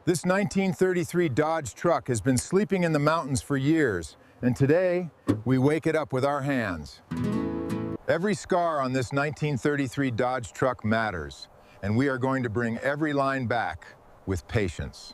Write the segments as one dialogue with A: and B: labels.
A: This 1933 Dodge truck has been sleeping in the mountains for years, and today we wake it up with our hands. Every scar on this 1933 Dodge truck matters, and we are going to bring every line back with patience.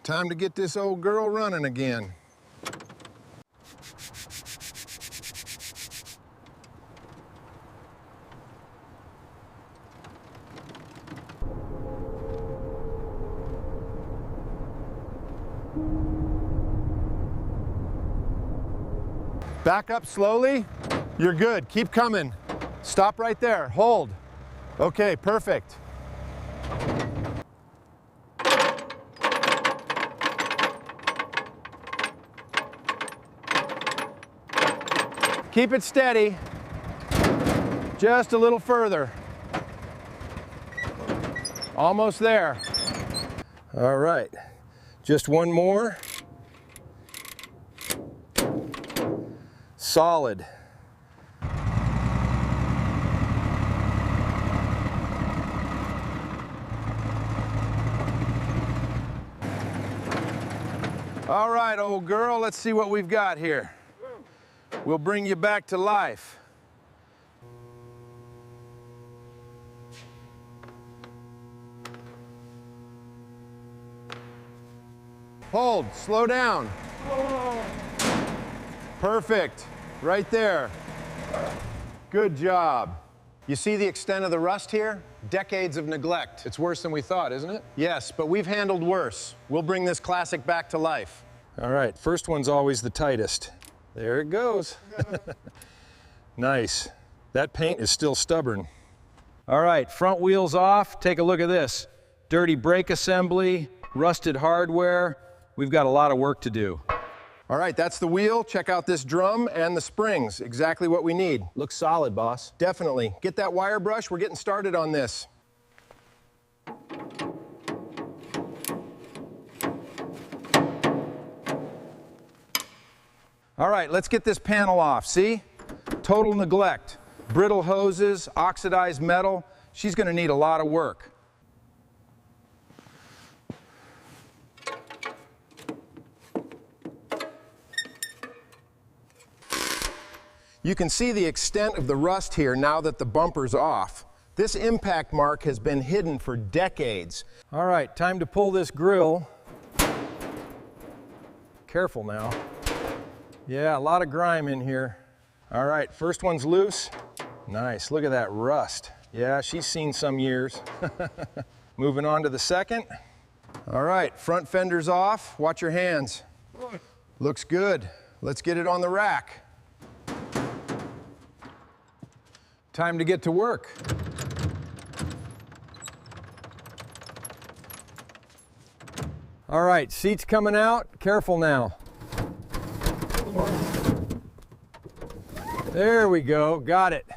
A: Time to get this old girl running again. Back up slowly. You're good. Keep coming. Stop right there. Hold. Okay, perfect. Keep it steady. Just a little further. Almost there. All right. Just one more. Solid. All right, old girl, let's see what we've got here. We'll bring you back to life. Hold, slow down. Perfect, right there. Good job. You see the extent of the rust here? Decades of neglect. It's worse than we thought, isn't it? Yes, but we've handled worse. We'll bring this classic back to life. All right, first one's always the tightest. There it goes. Nice. That paint is still stubborn. All right, front wheels off. Take a look at this. Dirty brake assembly, rusted hardware. We've got a lot of work to do. All right, that's the wheel. Check out this drum and the springs. Exactly what we need. Looks solid, boss. Definitely. Get that wire brush. We're getting started on this. All right, let's get this panel off. See? Total neglect. Brittle hoses, oxidized metal. She's going to need a lot of work. You can see the extent of the rust here now that the bumper's off. This impact mark has been hidden for decades. All right, time to pull this grill. Careful now. Yeah, a lot of grime in here. All right, first one's loose. Nice, look at that rust. Yeah, she's seen some years. Moving on to the second. All right, front fender's off. Watch your hands. Looks good. Let's get it on the rack. Time to get to work. All right, seat's coming out. Careful now. There we go, got it.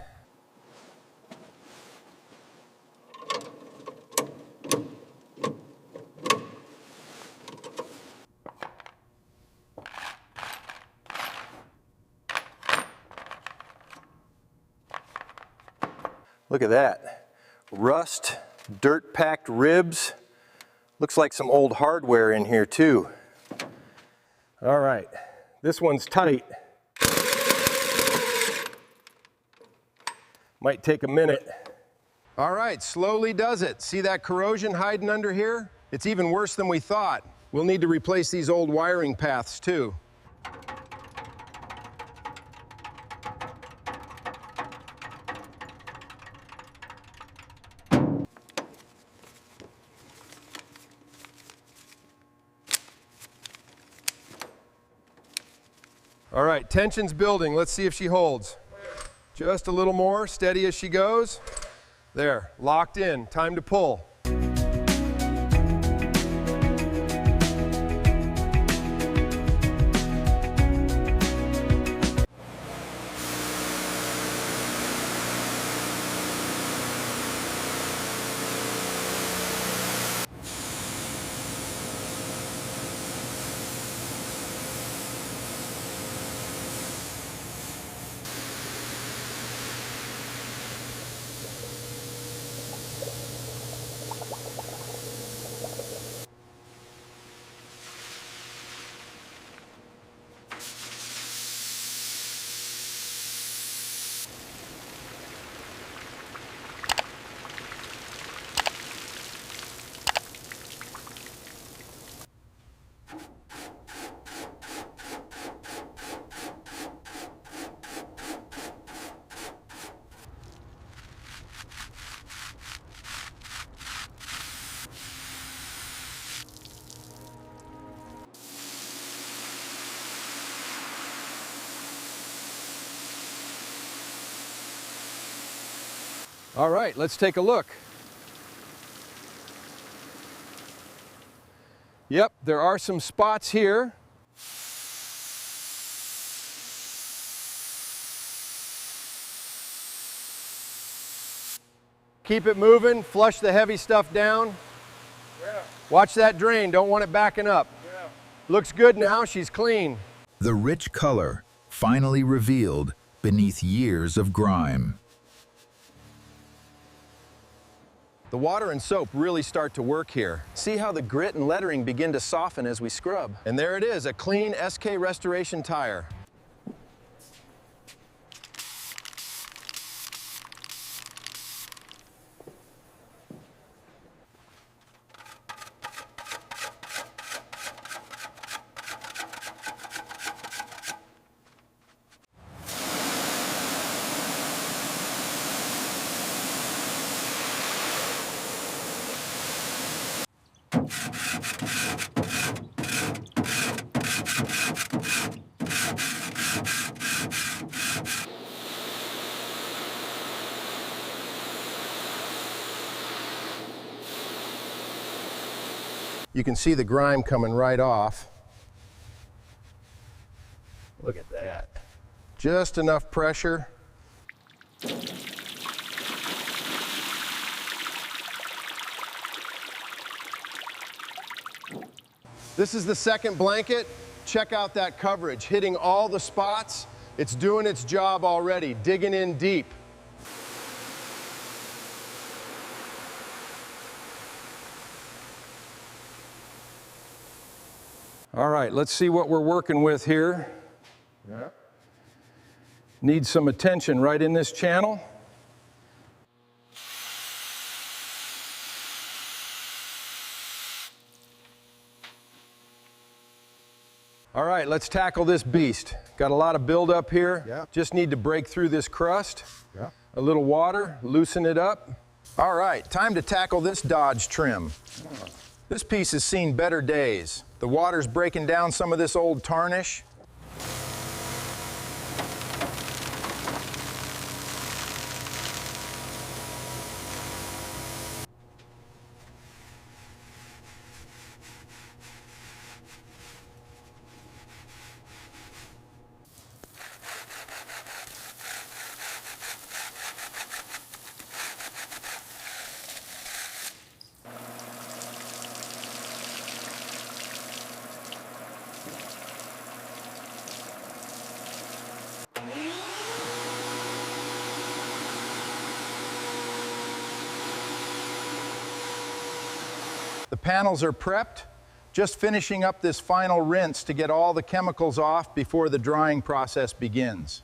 A: Look at that. Rust, dirt-packed ribs. Looks like some old hardware in here too. All right, this one's tight. Might take a minute. All right, slowly does it. See that corrosion hiding under here? It's even worse than we thought. We'll need to replace these old wiring paths too.
B: All right, tension's building. Let's see if she holds. Just a little more, steady as she goes. There, locked in, time to pull.
A: All right, let's take a look. Yep, there are some spots here.
B: Keep it moving, flush the heavy stuff down. Yeah. Watch that drain, don't want it backing up. Yeah. Looks good now, she's clean.
C: The rich color finally revealed beneath years of grime.
A: The water and soap really start to work here. See how the grit and lettering begin to soften as we scrub.
B: And there it is, a clean SK Restoration tire. You can see the grime coming right off. Look at that. Just enough pressure. This is the second blanket. Check out that coverage, hitting all the spots. It's doing its job already, digging in deep.
A: All right, let's see what we're working with here.
B: Yeah.
A: Needs some attention right in this channel. All right, let's tackle this beast. Got a lot of buildup here.
B: Yeah.
A: Just need to break through this crust.
B: Yeah.
A: A little water, loosen it up. All right, time to tackle this Dodge trim. This piece has seen better days. The water's breaking down some of this old tarnish. The panels are prepped, just finishing up this final rinse to get all the chemicals off before the drying process begins.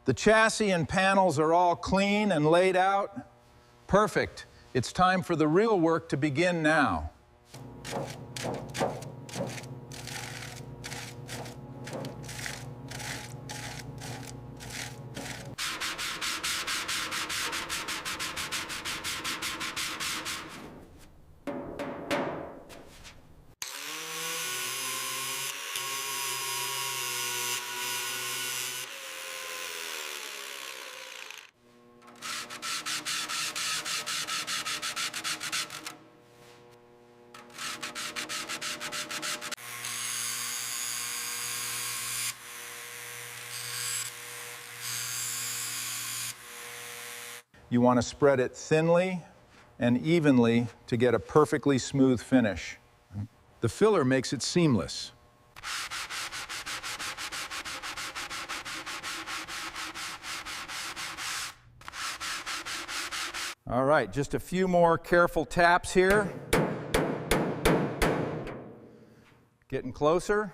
A: The chassis and panels are all clean and laid out. Perfect. It's time for the real work to begin now. You want to spread it thinly and evenly to get a perfectly smooth finish. The filler makes it seamless. All right, just a few more careful taps here. Getting closer.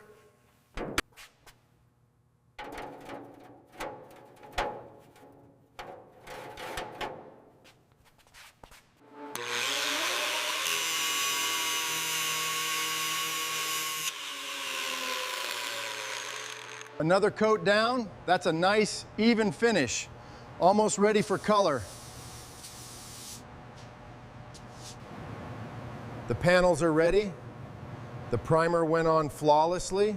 B: Another coat down. That's a nice, even finish. Almost ready for color. The panels are ready. The primer went on flawlessly.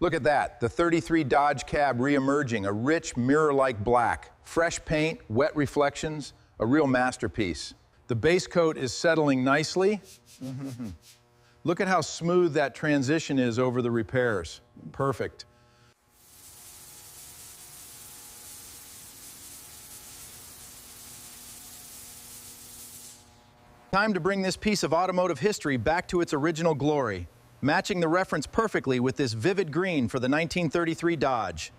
A: Look at that, the 33 Dodge cab re-emerging, a rich mirror-like black, fresh paint, wet reflections, a real masterpiece. The base coat is settling nicely. Look at how smooth that transition is over the repairs. Perfect. Time to bring this piece of automotive history back to its original glory, matching the reference perfectly with this vivid green for the 1933 Dodge.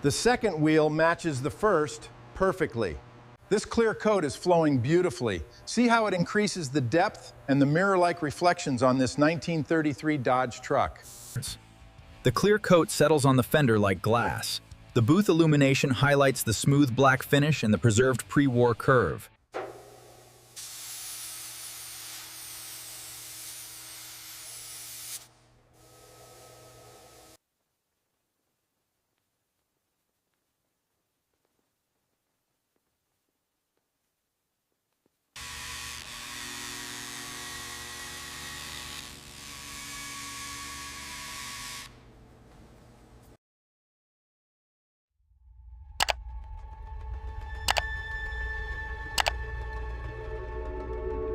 B: The second wheel matches the first perfectly.
A: This clear coat is flowing beautifully. See how it increases the depth and the mirror-like reflections on this 1933 Dodge truck.
D: The clear coat settles on the fender like glass. The booth illumination highlights the smooth black finish and the preserved pre-war curve.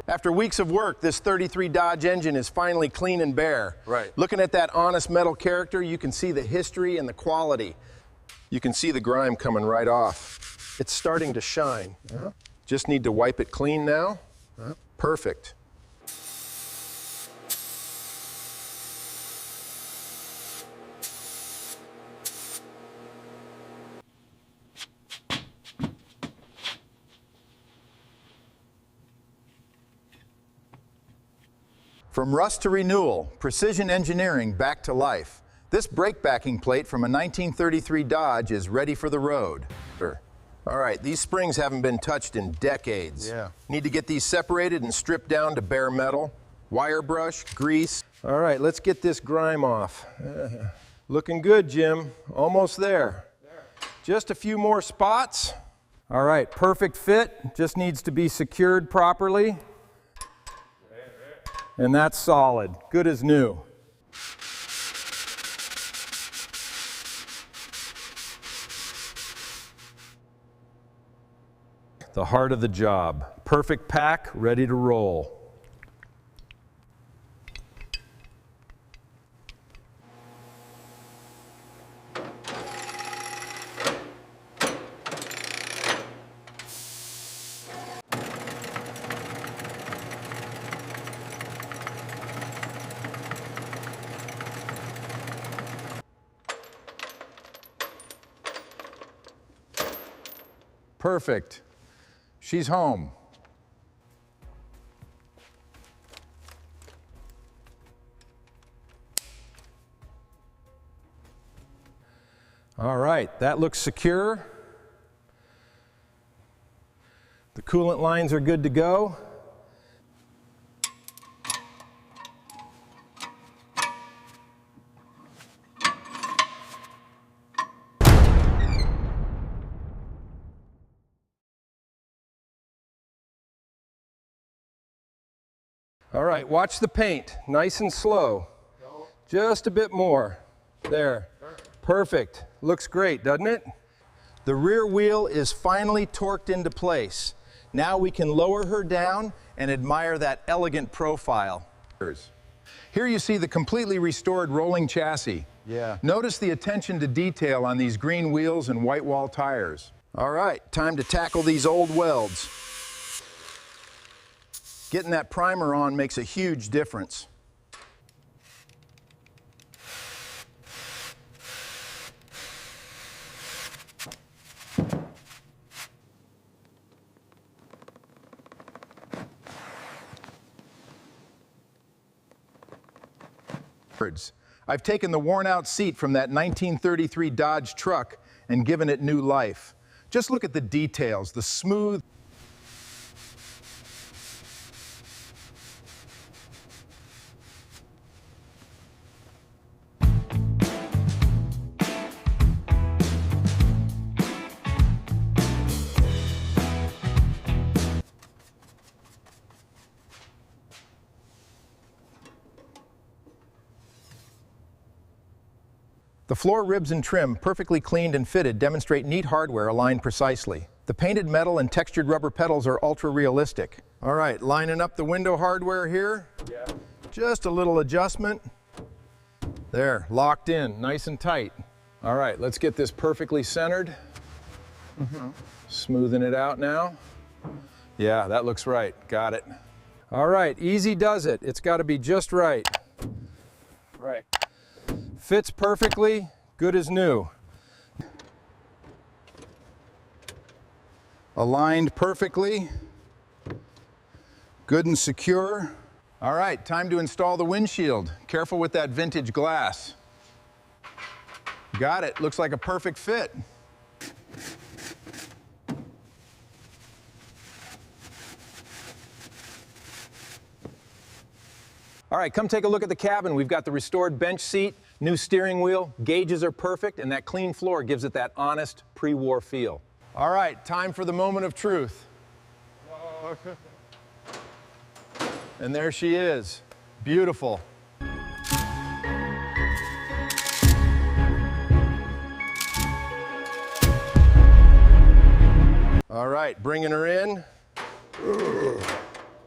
B: After weeks of work, this 33 Dodge engine is finally clean and bare.
A: Right.
B: Looking at that honest metal character, you can see the history and the quality. You can see the grime coming right off. It's starting to shine. Just need to wipe it clean now. Perfect.
A: From rust to renewal, precision engineering back to life. This brake backing plate from a 1933 Dodge is ready for the road.
B: All right, these springs haven't been touched in decades.
A: Yeah.
B: Need to get these separated and stripped down to bare metal. Wire brush, grease. All right, let's get this grime off. Looking good, Jim. Almost there. Just a few more spots.
A: All right, perfect fit. Just needs to be secured properly. And that's solid, good as new. The heart of the job. Perfect pack, ready to roll. Perfect. She's home.
B: All right, that looks secure. The coolant lines are good to go. All right, watch the paint, nice and slow. Just a bit more. There, perfect. Looks great, doesn't it? The rear wheel is finally torqued into place. Now we can lower her down and admire that elegant profile. Here you see the completely restored rolling chassis.
A: Yeah.
B: Notice the attention to detail on these green wheels and white wall tires. All right, time to tackle these old welds. Getting that primer on makes a huge difference. I've taken the worn-out seat from that 1933 Dodge truck and given it new life. Just look at the details, the smooth. The floor ribs and trim, perfectly cleaned and fitted, demonstrate neat hardware aligned precisely. The painted metal and textured rubber pedals are ultra-realistic. All right, lining up the window hardware here. Yeah. Just a little adjustment. There, locked in, nice and tight. All right, let's get this perfectly centered. Smoothing it out now. Yeah, that looks right, got it. All right, easy does it. It's got to be just right. Right. Fits perfectly, good as new. Aligned perfectly, good and secure. All right, time to install the windshield. Careful with that vintage glass. Got it, looks like a perfect fit. All right, come take a look at the cabin. We've got the restored bench seat, new steering wheel, gauges are perfect, and that clean floor gives it that honest pre-war feel. All right, time for the moment of truth. And there she is, beautiful. All right, bringing her in.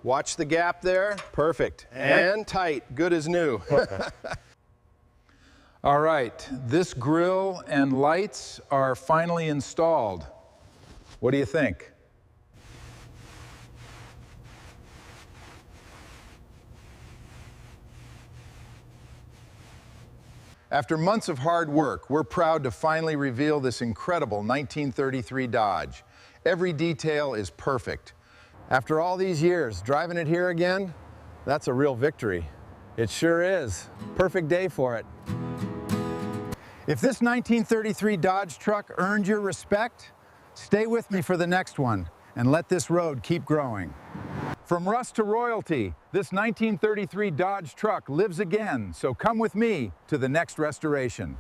B: Watch the gap there, perfect. And tight, good as new. All right, this grille and lights are finally installed. What do you think? After months of hard work, we're proud to finally reveal this incredible 1933 Dodge. Every detail is perfect. After all these years, driving it here again, that's a real victory. It sure is. Perfect day for it. If this 1933 Dodge truck earned your respect, stay with me for the next one and let this road keep growing. From rust to royalty, this 1933 Dodge truck lives again, so come with me to the next restoration.